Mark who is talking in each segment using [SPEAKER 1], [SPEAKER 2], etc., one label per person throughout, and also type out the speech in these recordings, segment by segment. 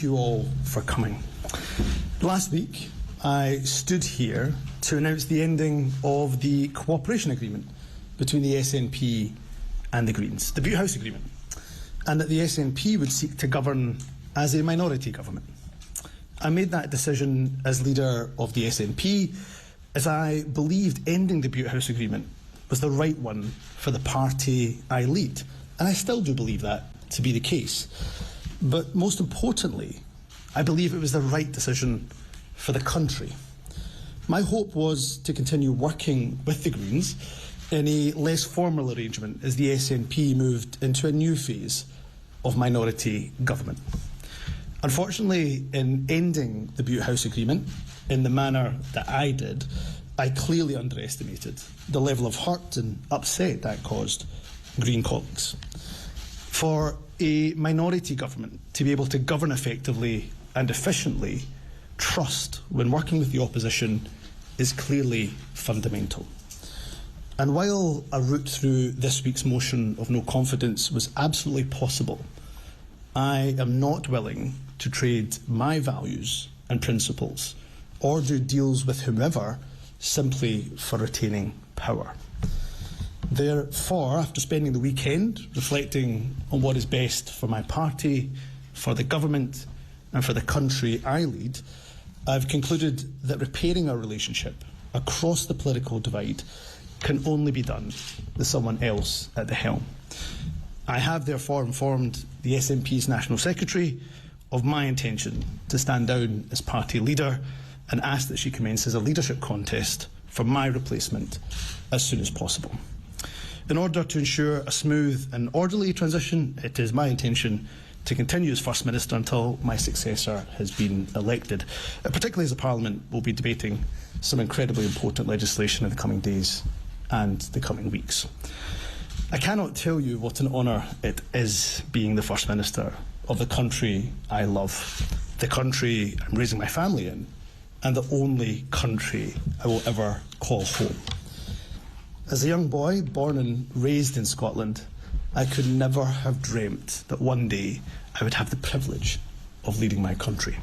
[SPEAKER 1] You all for coming. Last week, I stood here to announce the ending of the cooperation agreement between the SNP and the Greens, the Bute House agreement, and that the SNP would seek to govern as a minority government. I made that decision as leader of the SNP as I believed ending the Bute House agreement was the right one for the party I lead, and I still do believe that to be the case. But most importantly, I believe it was the right decision for the country. My hope was to continue working with the Greens in a less formal arrangement as the SNP moved into a new phase of minority government. Unfortunately, in ending the Bute House agreement in the manner that I did, I clearly underestimated the level of hurt and upset that caused Green colleagues. For a minority government to be able to govern effectively and efficiently, trust when working with the opposition is clearly fundamental. And while a route through this week's motion of no confidence was absolutely possible, I am not willing to trade my values and principles or do deals with whomever simply for retaining power. Therefore, after spending the weekend reflecting on what is best for my party, for the government and for the country I lead, I've concluded that repairing our relationship across the political divide can only be done with someone else at the helm. I have therefore informed the SNP's National Secretary of my intention to stand down as party leader and ask that she commences a leadership contest for my replacement as soon as possible. In order to ensure a smooth and orderly transition, it is my intention to continue as First Minister until my successor has been elected, particularly as the Parliament will be debating some incredibly important legislation in the coming days and the coming weeks. I cannot tell you what an honour it is being the First Minister of the country I love, the country I'm raising my family in, and the only country I will ever call home. As a young boy born and raised in Scotland, I could never have dreamt that one day I would have the privilege of leading my country.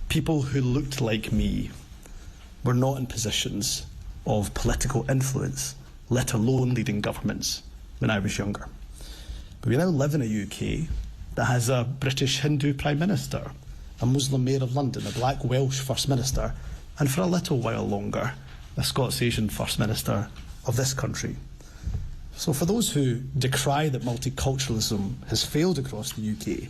[SPEAKER 1] People who looked like me were not in positions of political influence, let alone leading governments, when I was younger. But we now live in a UK that has a British Hindu Prime Minister, a Muslim Mayor of London, a Black Welsh First Minister, and for a little while longer, a Scots Asian First Minister of this country. So for those who decry that multiculturalism has failed across the UK,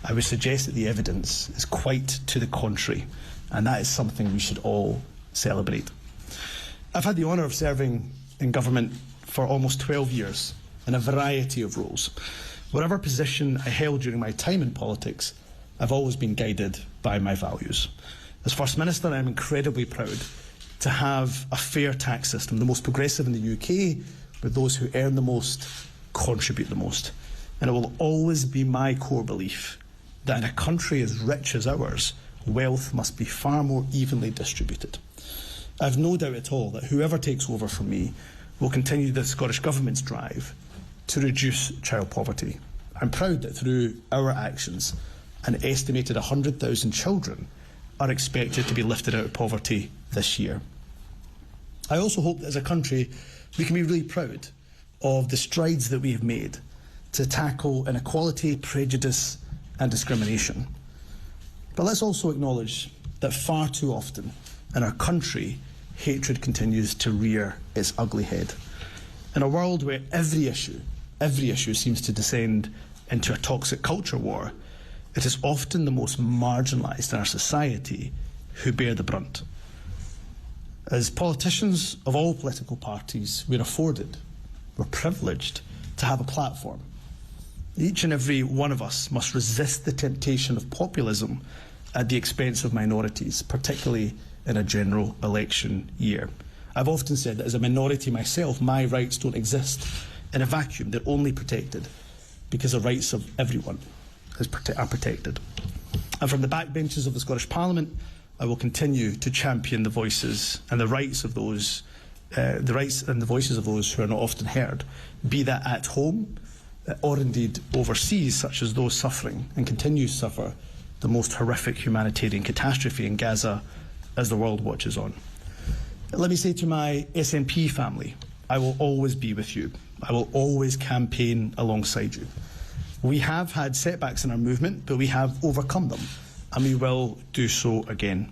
[SPEAKER 1] I would suggest that the evidence is quite to the contrary, and that is something we should all celebrate. I've had the honour of serving in government for almost 12 years in a variety of roles. Whatever position I held during my time in politics, I've always been guided by my values. As First Minister, I'm incredibly proud to have a fair tax system, the most progressive in the UK, where those who earn the most contribute the most. And it will always be my core belief that in a country as rich as ours, wealth must be far more evenly distributed. I've no doubt at all that whoever takes over from me will continue the Scottish Government's drive to reduce child poverty. I'm proud that through our actions, an estimated 100,000 children are expected to be lifted out of poverty this year. I also hope that as a country we can be really proud of the strides that we have made to tackle inequality, prejudice and discrimination. But let's also acknowledge that far too often in our country, hatred continues to rear its ugly head. In a world where every issue seems to descend into a toxic culture war, it is often the most marginalised in our society who bear the brunt. As politicians of all political parties, we're privileged to have a platform. Each and every one of us must resist the temptation of populism at the expense of minorities, particularly in a general election year. I've often said that as a minority myself, my rights don't exist in a vacuum. They're only protected because the rights of everyone are protected. And from the backbenches of the Scottish Parliament, I will continue to champion the voices and the rights of those, the voices of those who are not often heard, be that at home or indeed overseas, such as those suffering and continue to suffer the most horrific humanitarian catastrophe in Gaza as the world watches on. Let me say to my SNP family, I will always be with you. I will always campaign alongside you. We have had setbacks in our movement, but we have overcome them, and we will do so again.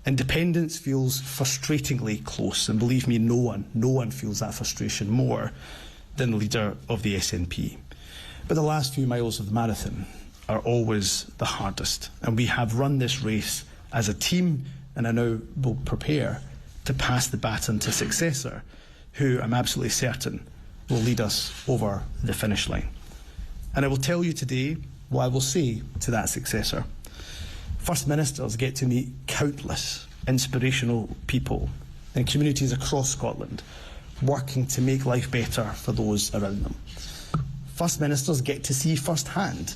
[SPEAKER 1] Independence feels frustratingly close, and believe me, no one feels that frustration more than the leader of the SNP. But the last few miles of the marathon are always the hardest, and we have run this race as a team, and I now will prepare to pass the baton to a successor who I'm absolutely certain will lead us over the finish line. And I will tell you today what I will say to that successor. First Ministers get to meet countless inspirational people in communities across Scotland working to make life better for those around them. First Ministers get to see firsthand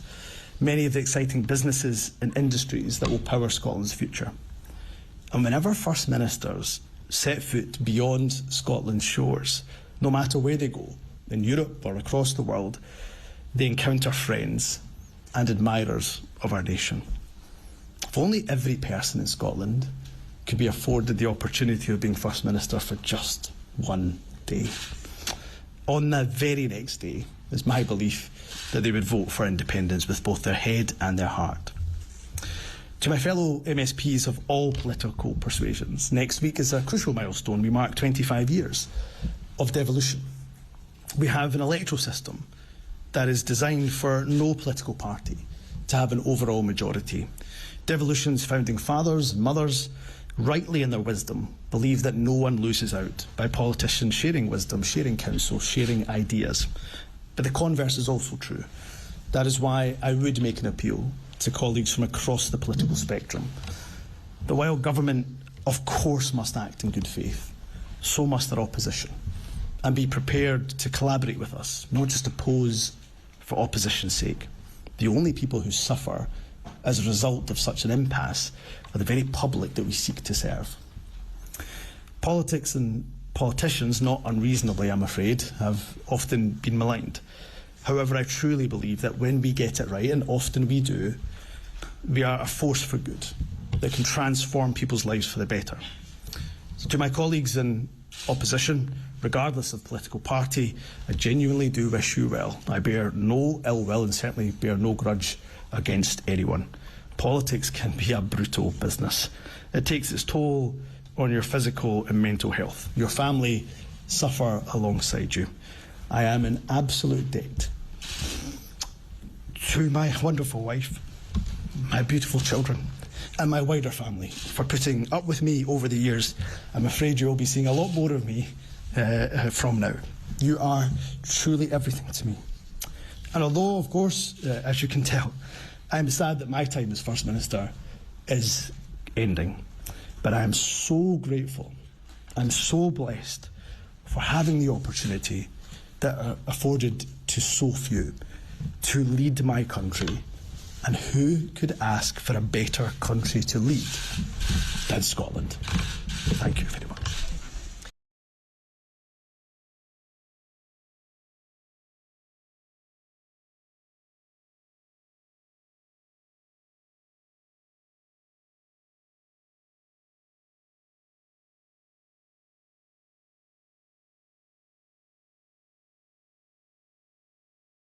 [SPEAKER 1] many of the exciting businesses and industries that will power Scotland's future. And whenever First Ministers set foot beyond Scotland's shores, no matter where they go, in Europe or across the world, they encounter friends and admirers of our nation. If only every person in Scotland could be afforded the opportunity of being First Minister for just one day. On the very next day, it's my belief that they would vote for independence with both their head and their heart. To my fellow MSPs of all political persuasions, next week is a crucial milestone. We mark 25 years of devolution. We have an electoral system that is designed for no political party to have an overall majority. Devolution's founding fathers and mothers, rightly in their wisdom, believe that no one loses out by politicians sharing wisdom, sharing counsel, sharing ideas. But the converse is also true. That is why I would make an appeal to colleagues from across the political spectrum that while government of course must act in good faith, so must their opposition, and be prepared to collaborate with us, not just oppose for opposition's sake. The only people who suffer as a result of such an impasse are the very public that we seek to serve. Politics and politicians, not unreasonably I'm afraid, have often been maligned. However, I truly believe that when we get it right, and often we do, we are a force for good that can transform people's lives for the better. So to my colleagues in opposition, regardless of political party, I genuinely do wish you well. I bear no ill will and certainly bear no grudge against anyone. Politics can be a brutal business. It takes its toll on your physical and mental health. Your family suffer alongside you. I am in absolute debt to my wonderful wife, my beautiful children, and my wider family for putting up with me over the years. I'm afraid you'll be seeing a lot more of me from now. You are truly everything to me. And although, of course, as you can tell, I'm sad that my time as First Minister is ending, but I am so grateful and so blessed for having the opportunity that are afforded to so few to lead my country. And who could ask for a better country to lead than Scotland? Thank you very much.